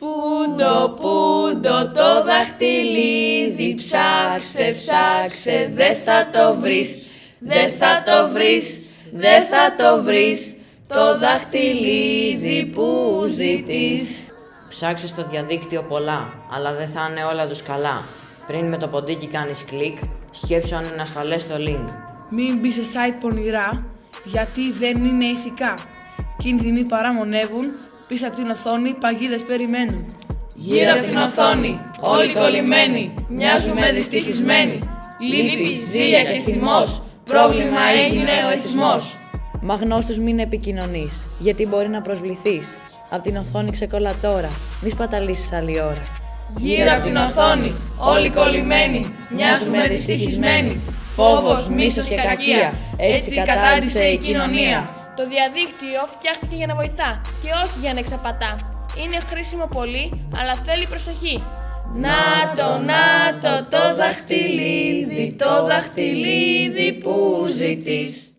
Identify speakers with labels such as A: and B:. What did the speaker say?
A: Πούντο το δαχτυλίδι, ψάξε, ψάξε, δε θα το βρεις, δε θα το βρεις, δε θα το βρεις, το δαχτυλίδι που ζητείς.
B: Ψάξε στο διαδίκτυο πολλά, αλλά δεν θα είναι όλα τους καλά. Πριν με το ποντίκι κάνεις κλικ, σκέψου αν είναι ασφαλές το link.
C: Μην μπει σε site πονηρά, γιατί δεν είναι ηθικά. Κίνδυνοι παραμονεύουν, πίσω από την οθόνη παγίδες περιμένουν.
A: Γύρω από την οθόνη, όλοι κολλημένοι, μοιάζουμε δυστυχισμένοι. Λύπη, ζήλια και θυμός, πρόβλημα έγινε ο εθισμός.
D: Μα γνώστους μην επικοινωνείς, γιατί μπορεί να προσβληθείς. Απ' την οθόνη ξεκολλά τώρα, μη σπαταλήσεις άλλη ώρα.
A: Γύρω από την οθόνη, όλοι κολλημένοι, μοιάζουμε δυστυχισμένοι. Φόβος, μίσος και κακία, έτσι κατάντησε η κοινωνία.
E: Το διαδίκτυο φτιάχτηκε για να βοηθά και όχι για να εξαπατά. Είναι χρήσιμο πολύ, αλλά θέλει προσοχή.
A: Να το δαχτυλίδι, το δαχτυλίδι που ζητείς.